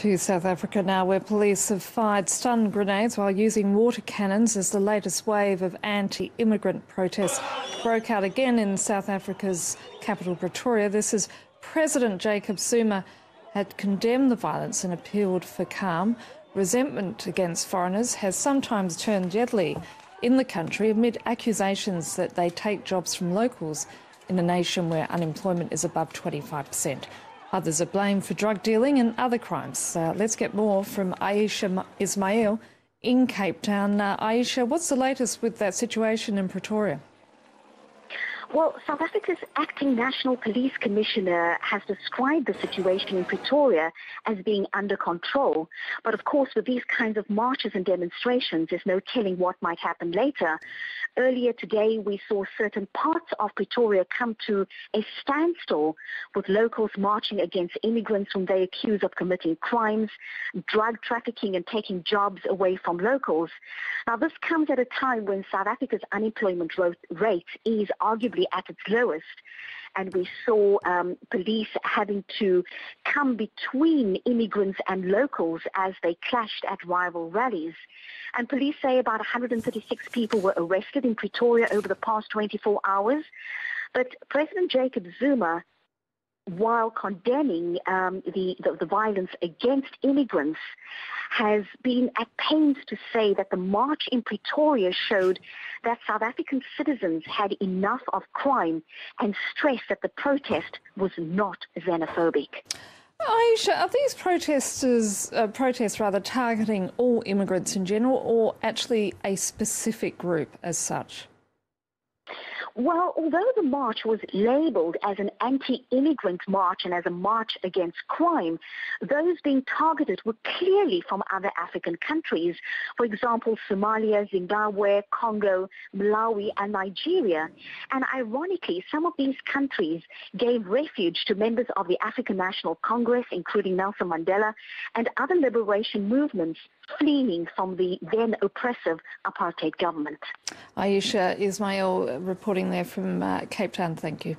To South Africa now, where police have fired stun grenades while using water cannons as the latest wave of anti-immigrant protests broke out again in South Africa's capital, Pretoria. This is President Jacob Zuma had condemned the violence and appealed for calm. Resentment against foreigners has sometimes turned deadly in the country amid accusations that they take jobs from locals in a nation where unemployment is above 25%. Others are blamed for drug dealing and other crimes. Let's get more from Aisha Ismail in Cape Town. Aisha, what's the latest with that situation in Pretoria? Well, South Africa's acting National Police Commissioner has described the situation in Pretoria as being under control. But of course, with these kinds of marches and demonstrations, there's no telling what might happen later. Earlier today, we saw certain parts of Pretoria come to a standstill, with locals marching against immigrants whom they accuse of committing crimes, drug trafficking and taking jobs away from locals. Now, this comes at a time when South Africa's unemployment rate is arguably at its lowest. And we saw police having to come between immigrants and locals as they clashed at rival rallies. And police say about 136 people were arrested in Pretoria over the past 24 hours. But President Jacob Zuma, while condemning the violence against immigrants, has been at pains to say that the march in Pretoria showed that South African citizens had enough of crime and stressed that the protest was not xenophobic. Aisha, are these protests targeting all immigrants in general, or actually a specific group as such? Well, although the march was labelled as an anti-immigrant march and as a march against crime, those being targeted were clearly from other African countries. For example, Somalia, Zimbabwe, Congo, Malawi and Nigeria. And ironically, some of these countries gave refuge to members of the African National Congress, including Nelson Mandela, and other liberation movements fleeing from the then oppressive apartheid government. Aisha Ismail reporting there from Cape Town. Thank you.